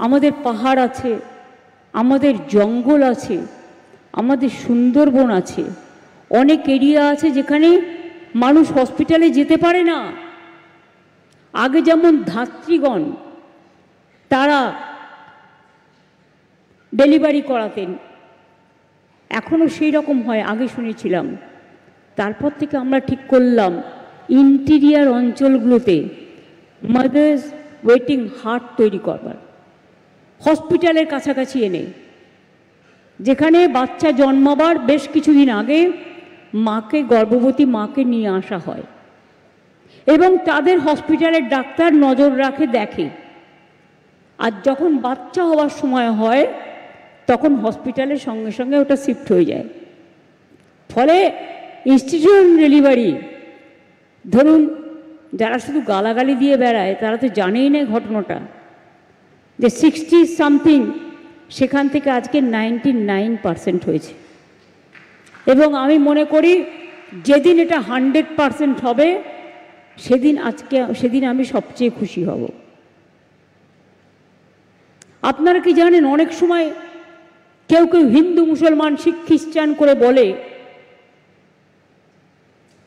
আমাদের পাহাড় আছে, আমাদের জঙ্গল আছে, আমাদের সুন্দরবন আছে, অনেক এরিয়া আছে যেখানে মানুষ হসপিটালে যেতে পারে না। আগে যেমন ধাত্রীগণ তারা ডেলিভারি করাতেন, এখনও সেই রকম হয়, আগে শুনেছিলাম। তারপর থেকে আমরা ঠিক করলাম ইন্টিরিয়ার অঞ্চলগুলোতে মাদার্স ওয়েটিং হার্ট তৈরি করবার, হসপিটালের কাছাকাছি এনে, যেখানে বাচ্চা জন্মাবার বেশ কিছুদিন আগে মাকে, গর্ভবতী মাকে নিয়ে আসা হয় এবং তাদের হসপিটালের ডাক্তার নজর রাখে, দেখে। আর যখন বাচ্চা হওয়ার সময় হয় তখন হসপিটালের সঙ্গে সঙ্গে ওটা শিফট হয়ে যায়। ফলে ইনস্টিটিউশন ডেলিভারি, ধরুন যারা শুধু গালাগালি দিয়ে বেড়ায় তারা তো জানেই না ঘটনাটা, যে 60 সামথিং সেখান থেকে আজকে 99% হয়েছে। এবং আমি মনে করি যেদিন এটা 100% হবে সেদিন আমি সবচেয়ে খুশি হব। আপনারা কি জানেন, অনেক সময় কেউ কেউ হিন্দু, মুসলমান, শিখ, খ্রিস্টান করে বলে,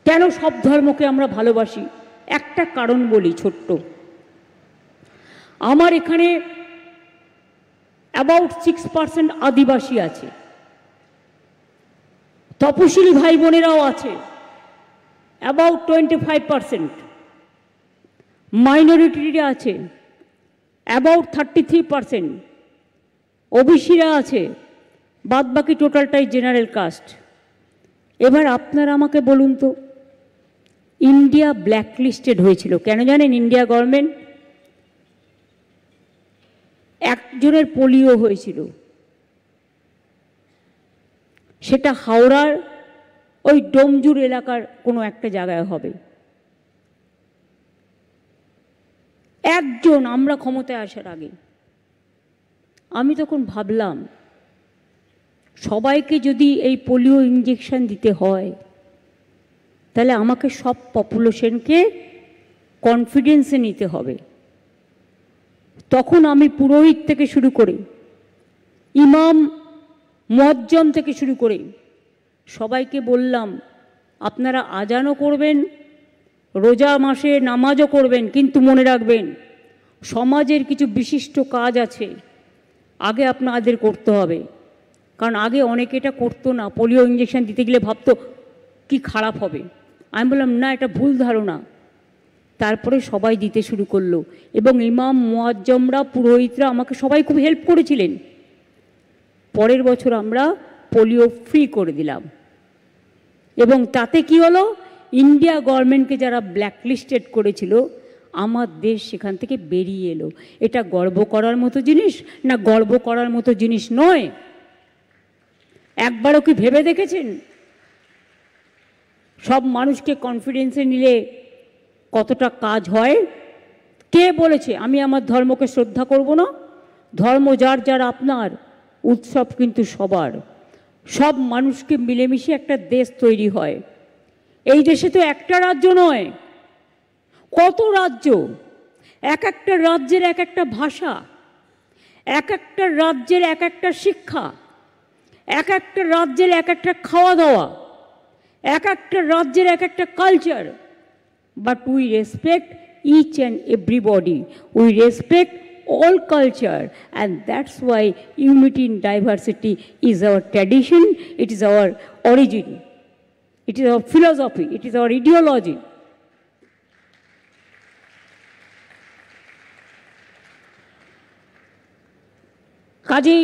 কেন সব ধর্মকে আমরা ভালোবাসি? একটা কারণ বলি ছোট্ট। আমার এখানে অ্যাবাউট 6% আদিবাসী আছে, তপশিলি ভাই বোনেরাও আছে অ্যাবাউট 25%, মাইনরিটিরা আছে অ্যাবাউট 33%, ওবিসিরা আছে, বাদ বাকি টোটালটাই জেনারেল কাস্ট। এবার আপনারা আমাকে বলুন তো, ইন্ডিয়া ব্ল্যাকলিস্টেড হয়েছিল কেন জানেন? ইন্ডিয়া গভর্নমেন্ট, একজনের পোলিও হয়েছিল, সেটা হাওড়ার ওই ডোমজুর এলাকার কোনো একটা জায়গায় হবে। একজন, আমরা ক্ষমতায় আসার আগে। আমি তখন ভাবলাম, সবাইকে যদি এই পোলিও ইঞ্জেকশন দিতে হয় তাহলে আমাকে সব পপুলেশনকে কনফিডেন্সে নিতে হবে। তখন আমি পুরোহিত থেকে শুরু করে, ইমাম, মুয়াজ্জম থেকে শুরু করে সবাইকে বললাম, আপনারা আজানও করবেন, রোজা মাসে নামাজও করবেন, কিন্তু মনে রাখবেন সমাজের কিছু বিশিষ্ট কাজ আছে, আগে আপনাদের করতে হবে। কারণ আগে অনেকে এটা করতো না, পোলিও ইঞ্জেকশন দিতে গেলে ভাবতো কি খারাপ হবে। আমি বললাম না, এটা ভুল ধারণা। তারপরে সবাই দিতে শুরু করলো এবং ইমাম, মুয়াজ্জমরা, পুরোহিতরা আমাকে সবাই খুব হেল্প করেছিলেন। পরের বছর আমরা পোলিও ফ্রি করে দিলাম এবং তাতে কি হলো, ইন্ডিয়া গভর্নমেন্টকে যারা ব্ল্যাকলিস্টেড করেছিল আমার দেশ সেখান থেকে বেরিয়ে এলো। এটা গর্ব করার মতো জিনিস না? গর্ব করার মতো জিনিস নয়। একবারও কি ভেবে দেখেছেন সব মানুষকে কনফিডেন্সে নিলে কতটা কাজ হয়? কে বলেছে আমি আমার ধর্মকে শ্রদ্ধা করব না? ধর্ম যার যার আপনার, উৎসব কিন্তু সবার। সব মানুষকে মিলেমিশে একটা দেশ তৈরি হয়। এই দেশে তো একটা রাজ্য নয়, কত রাজ্য, এক একটা রাজ্যের এক একটা ভাষা, এক একটা রাজ্যের এক একটা শিক্ষা, এক একটা রাজ্যের এক একটা খাওয়া দাওয়া, এক একটা রাজ্যের এক একটা culture. But we respect each and everybody. We respect all culture, and that's why unity in diversity is our tradition, it is our origin, it is our philosophy, it is our ideology. কাজেই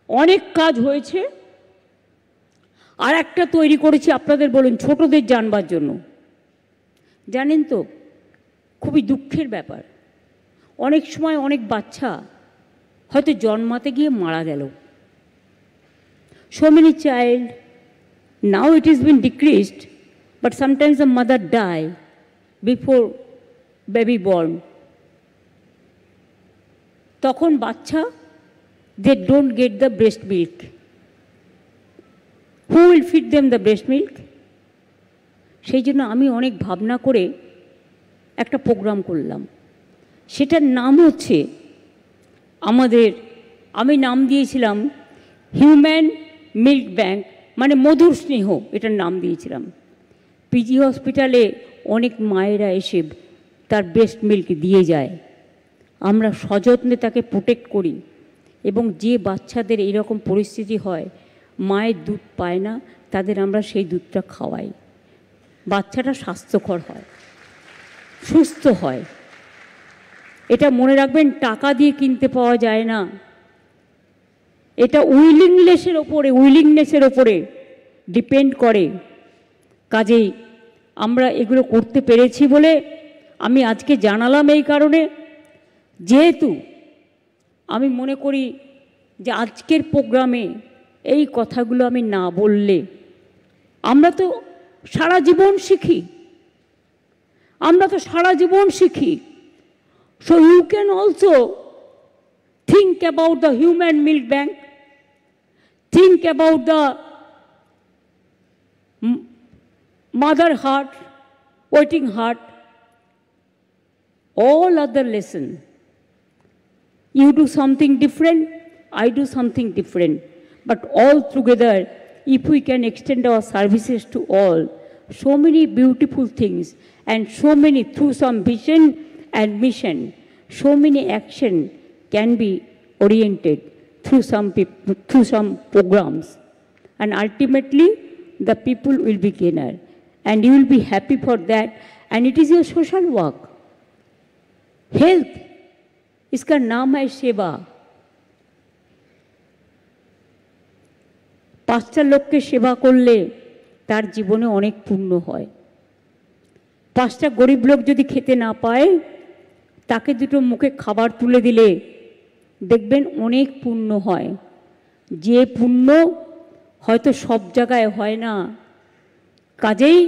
অনেক কাজ হয়েছে। আর একটা তৈরি করেছি আপনাদের বলুন, ছোটদের জানবার জন্য। জানেন তো, খুবই দুঃখের ব্যাপার, অনেক সময় অনেক বাচ্চা হয়তো জন্মাতে গিয়ে মারা গেল। So many child, now it has been decreased, but sometimes the mother die before baby born. তখন বাচ্চা, they don't get the breast milk. Who will feed them the breast milk? সেই জন্য আমি অনেক ভাবনা করে একটা প্রোগ্রাম করলাম। সেটার নাম হচ্ছে আমাদের, আমি নাম দিয়েছিলাম হিউম্যান মিল্ক ব্যাংক, মানে মধুর স্নেহ, এটার নাম দিয়েছিলাম। পিজি হসপিটালে অনেক মায়েরা এসে তার ব্রেস্ট মিল্ক দিয়ে যায়, আমরা সযত্নে তাকে প্রোটেক্ট করি, এবং যে বাচ্চাদের এইরকম পরিস্থিতি হয় মায়ের দুধ পায় না, তাদের আমরা সেই দুধটা খাওয়াই, বাচ্চাটা স্বাস্থ্যকর হয়, সুস্থ হয়। এটা মনে রাখবেন, টাকা দিয়ে কিনতে পাওয়া যায় না, এটা উইলিংনেসের ওপরে ডিপেন্ড করে। কাজেই আমরা এগুলো করতে পেরেছি বলে আমি আজকে জানালাম, এই কারণে যেহেতু আমি মনে করি যে আজকের প্রোগ্রামে এই কথাগুলো আমি না বললে, আমরা তো সারা জীবন শিখি, So you can also think about the human milk bank, think about the mother heart, waiting heart, all other lessons. You do something different, I do something different, but all together, if we can extend our services to all, so many beautiful things, and so many, through some vision and mission, so many action can be oriented through some programs, and ultimately the people will be gainer, and you will be happy for that, and it is your social work. Health, इसका नाम है सेवा। 5টা লোককে সেবা করলে তার জীবনে অনেক পুণ্য হয়। 5টা গরিব লোক যদি খেতে না পায়, তাকে দুটো মুখে খাবার তুলে দিলে দেখবেন অনেক পুণ্য হয়। যে পুণ্য হয়তো সব জায়গায় হয় না। কাজেই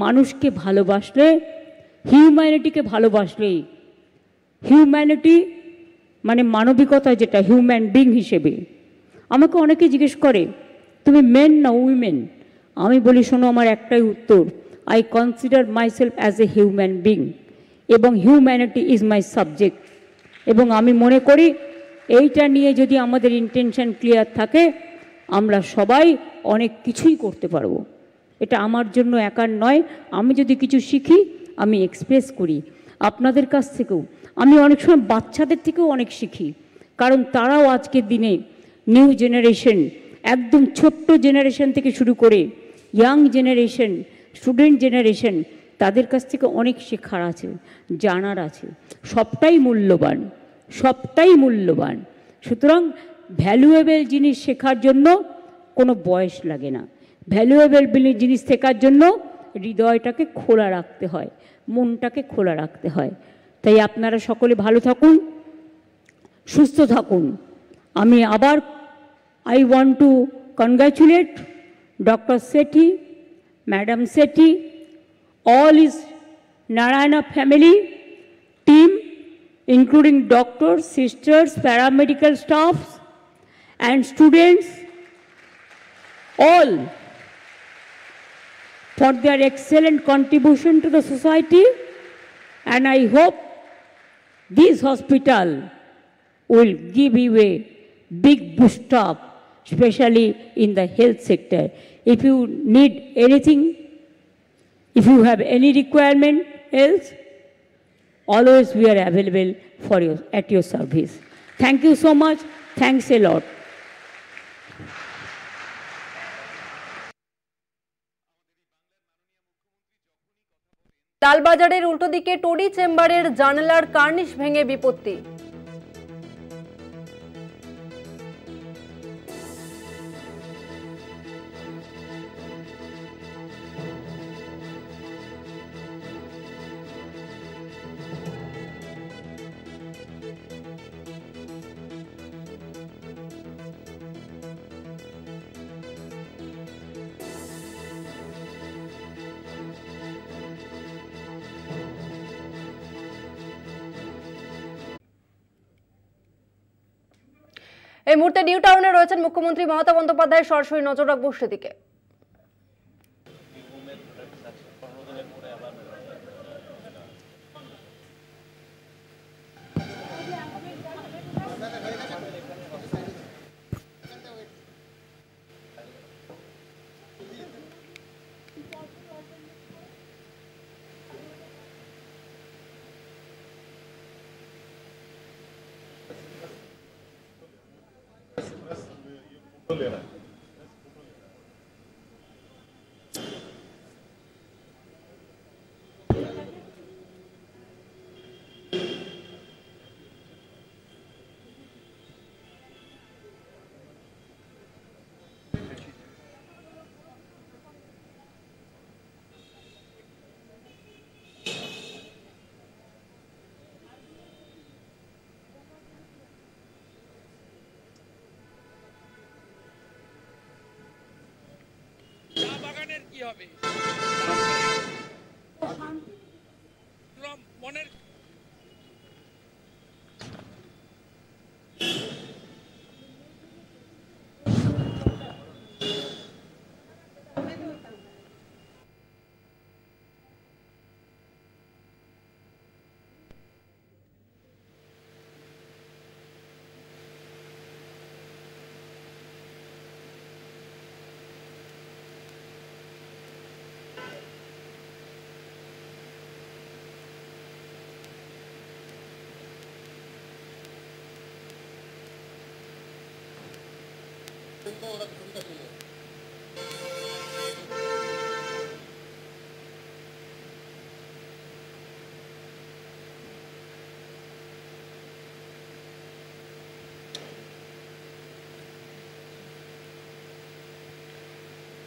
মানুষকে ভালোবাসলে, হিউম্যানিটিকে ভালোবাসলেই, হিউম্যানিটি মানে মানবিকতা, যেটা হিউম্যান বিং হিসেবে, আমাকে অনেকে জিজ্ঞেস করে তুমি মেন না উইমেন, আমি বলি শোনো, আমার একটাই উত্তর, I consider myself as a human being, এবং হিউম্যানিটি ইজ মাই সাবজেক্ট। এবং আমি মনে করি এইটা নিয়ে যদি আমাদের ইন্টেনশন ক্লিয়ার থাকে, আমরা সবাই অনেক কিছুই করতে পারবো। এটা আমার জন্য একার নয়, আমি যদি কিছু শিখি আমি এক্সপ্রেস করি আপনাদের কাছ থেকেও। আমি অনেক সময় বাচ্চাদের থেকেও অনেক শিখি, কারণ তারাও আজকের দিনে নিউ জেনারেশন, একদম ছোট্ট জেনারেশন থেকে শুরু করে ইয়াং জেনারেশন, স্টুডেন্ট জেনারেশন, তাদের কাছ থেকে অনেক শেখার আছে, জানার আছে। সবটাই মূল্যবান, সবটাই মূল্যবান। সুতরাং ভ্যালুয়েবল জিনিস শেখার জন্য কোনো বয়স লাগে না। ভ্যালুয়েবল জিনিস শেখার জন্য হৃদয়টাকে খোলা রাখতে হয়, মনটাকে খোলা রাখতে হয়। তাই আপনারা সকলে ভালো থাকুন, সুস্থ থাকুন। আমি আবার I want to congratulate Dr. Sethi, Madam Sethi, all his Narayana family team, including doctors, sisters, paramedical staffs, and students, all for their excellent contribution to the society. And I hope this hospital will give you a big boost up, especially in the health sector. If you need anything, if you have any requirement else, always we are available for you, at your service. Thank you so much. Thanks a lot. লালবাজারের উল্টো দিকে টোরি চেম্বারের জানালার কার্নিশ ভেঙে বিপত্তি। এই মুহূর্তে new টাউনে রয়েছেন মুখ্যমন্ত্রী মমতা বন্দ্যোপাধ্যায়, সরাসরি নজর রাখবো সেদিকে। চা বাগানের কি হবে মনের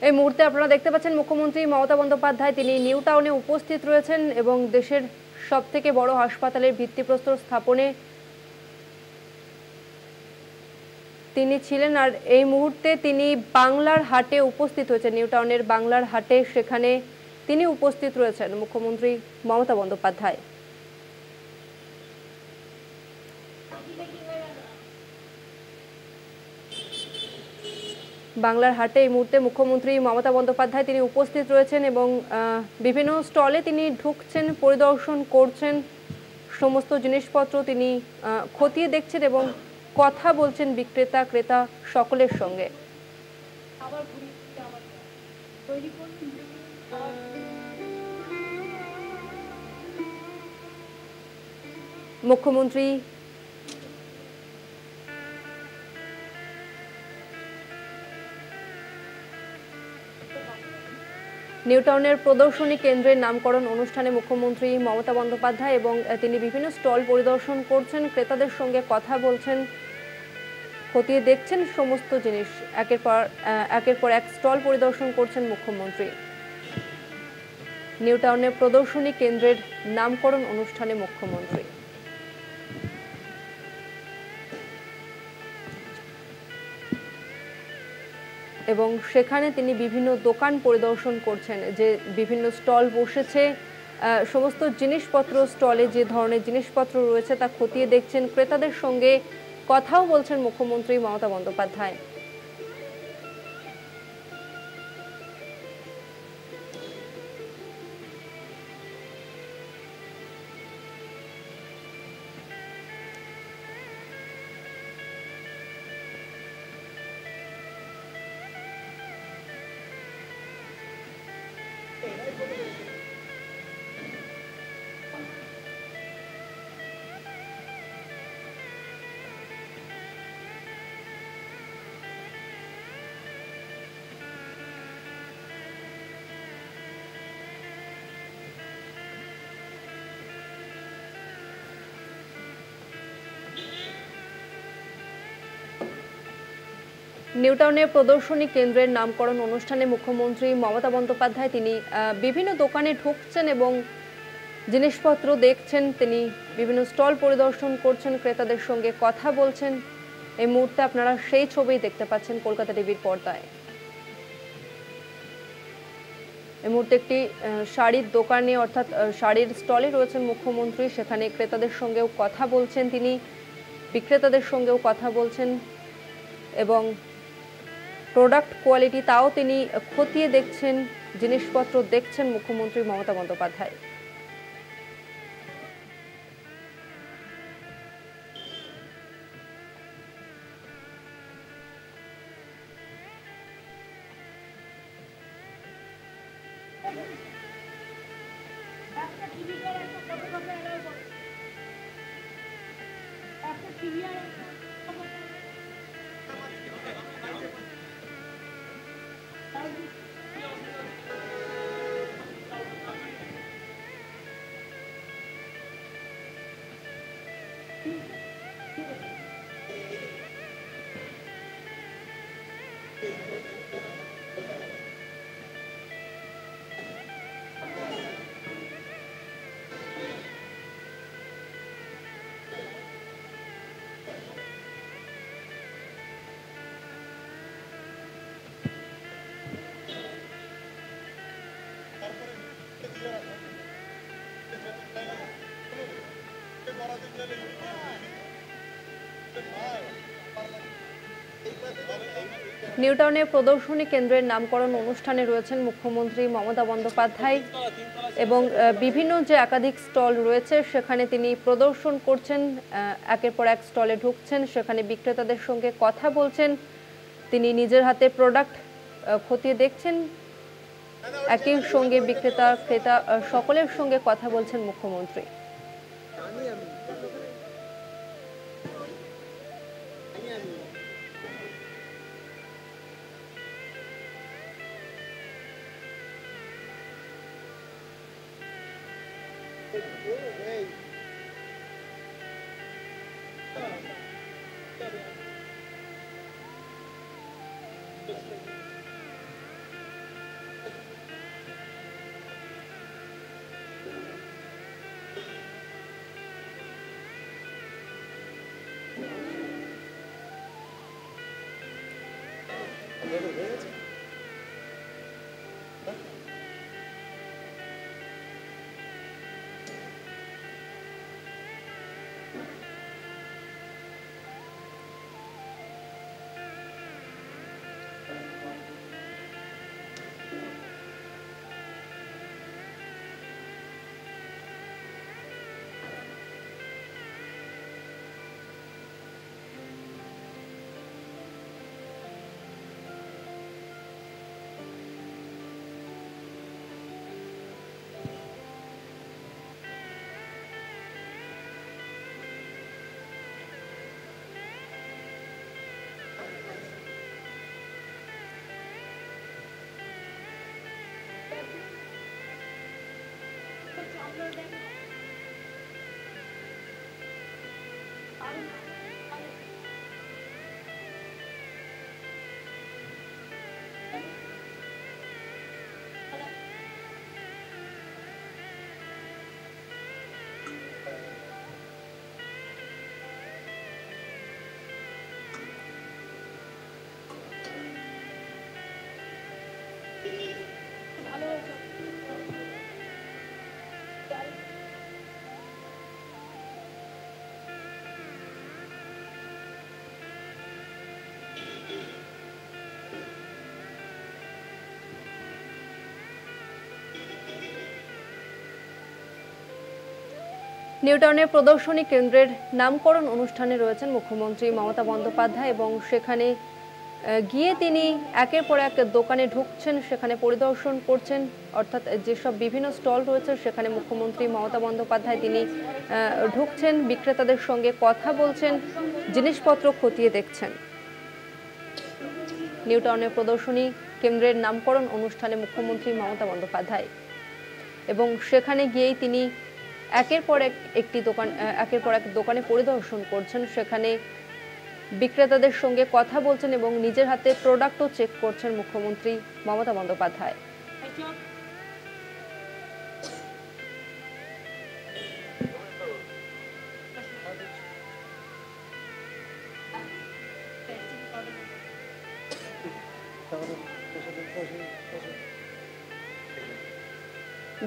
এই মুহূর্তে আপনারা দেখতে পাচ্ছেন মুখ্যমন্ত্রী মমতা বন্দ্যোপাধ্যায় তিনি নিউ টাউনে উপস্থিত রয়েছেন এবং দেশের সবথেকে বড় হাসপাতালের ভিত্তিপ্রস্তর স্থাপনে তিনি ছিলেন। আর এই মুহূর্তে তিনি বাংলার হাটে উপস্থিত হয়েছেন, নিউ টাউনের বাংলার হাটে, সেখানে তিনি উপস্থিত রয়েছেন মুখ্যমন্ত্রী মমতা বন্দ্যোপাধ্যায়। বাংলার হাটে এই মুহূর্তে মুখ্যমন্ত্রী মমতা বন্দ্যোপাধ্যায় তিনি উপস্থিত রয়েছেন এবং বিভিন্ন স্টলে তিনি ঢুকছেন, পরিদর্শন করছেন, সমস্ত জিনিসপত্র তিনি খতিয়ে দেখছেন এবং কথা বলছেন বিক্রেতা ক্রেতা সকলের সঙ্গে। মুখ্যমন্ত্রী নিউ টাউনের প্রদর্শনী কেন্দ্রের নামকরণ অনুষ্ঠানে মুখ্যমন্ত্রী মমতা বন্দ্যোপাধ্যায় এবং তিনি বিভিন্ন স্টল পরিদর্শন করছেন, ক্রেতাদের সঙ্গে কথা বলছেন, খতিয়ে দেখছেন সমস্ত জিনিস। একের পর এক স্টল পরিদর্শন করছেন মুখ্যমন্ত্রী। নিউ টাউনের প্রদর্শনী কেন্দ্রের নামকরণ অনুষ্ঠানে মুখ্যমন্ত্রী। এবং সেখানে তিনি বিভিন্ন দোকান পরিদর্শন করছেন, যে বিভিন্ন স্টল বসেছে, সমস্ত জিনিসপত্র, স্টলে যে ধরনের জিনিসপত্র রয়েছে তা খতিয়ে দেখছেন, ক্রেতাদের সঙ্গে কথাও বলছেন মুখ্যমন্ত্রী মমতা বন্দ্যোপাধ্যায়। নিউ টাউনের প্রদর্শনী কেন্দ্রের নামকরণ অনুষ্ঠানে মুখ্যমন্ত্রী মমতা বন্দ্যোপাধ্যায় তিনি বিভিন্ন দোকানে ঢুকছেন এবং জিনিসপত্র দেখছেন, তিনি বিভিন্ন স্টল পরিদর্শন করছেন, ক্রেতাদের সঙ্গে কথা বলছেন। এই মুহূর্তে আপনারা সেই ছবি দেখতে পাচ্ছেন কলকাতা টিভির পর্দায়। এই মুহূর্তে একটি শাড়ির দোকানে অর্থাৎ শাড়ির স্টলে রয়েছেন মুখ্যমন্ত্রী, সেখানে ক্রেতাদের সঙ্গেও কথা বলছেন, তিনি বিক্রেতাদের সঙ্গেও কথা বলছেন এবং প্রোডাক্ট কোয়ালিটি তাও তিনি খতিয়ে দেখছেন, জিনিসপত্র দেখছেন মুখ্যমন্ত্রী মমতা বন্দ্যোপাধ্যায়। নিউটাউনের প্রদর্শনী কেন্দ্রের নামকরণ অনুষ্ঠানে রয়েছেন মুখ্যমন্ত্রী মমতা বন্দ্যোপাধ্যায় এবং বিভিন্ন যে একাধিক স্টল রয়েছে সেখানে তিনি প্রদর্শন করছেন, একের পর এক স্টলে ঢুকছেন, সেখানে বিক্রেতাদের সঙ্গে কথা বলছেন, তিনি নিজের হাতে প্রোডাক্ট খতিয়ে দেখছেন, একই সঙ্গে বিক্রেতা ক্রেতা সকলের সঙ্গে কথা বলছেন মুখ্যমন্ত্রী। নিউটাউনের প্রদর্শনী কেন্দ্রের নামকরণ অনুষ্ঠানে রয়েছেন মুখ্যমন্ত্রী মমতা বন্দ্যোপাধ্যায় এবং সেখানে গিয়ে তিনি একের পর এক দোকানে ঢুকছেন, সেখানে পরিদর্শন করছেন, অর্থাৎ যেসব বিভিন্ন স্টল রয়েছে সেখানে মুখ্যমন্ত্রী মমতা বন্দ্যোপাধ্যায় তিনি ঢুকছেন, বিক্রেতাদের সঙ্গে কথা বলছেন, জিনিসপত্র খতিয়ে দেখছেন। নিউটাউনের প্রদর্শনী কেন্দ্রের নামকরণ অনুষ্ঠানে মুখ্যমন্ত্রী মমতা বন্দ্যোপাধ্যায় এবং সেখানে গিয়েই তিনি একের পর এক দোকানে পরিদর্শন করছেন, সেখানে বিক্রেতাদের সঙ্গে কথা বলছেন এবং নিজের হাতে প্রোডাক্টও চেক করছেন মুখ্যমন্ত্রী মমতা বন্দ্যোপাধ্যায়।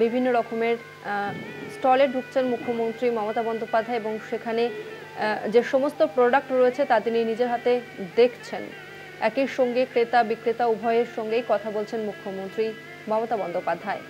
বিভিন্ন রকমের স্টলে ঢুকছেন মুখ্যমন্ত্রী মমতা বন্দ্যোপাধ্যায় এবং সেখানে যে সমস্ত প্রোডাক্ট রয়েছে তা তিনি নিজের হাতে দেখছেন। একই সঙ্গে ক্রেতা বিক্রেতা উভয়ের সঙ্গেই কথা বলছেন মুখ্যমন্ত্রী মমতা বন্দ্যোপাধ্যায়।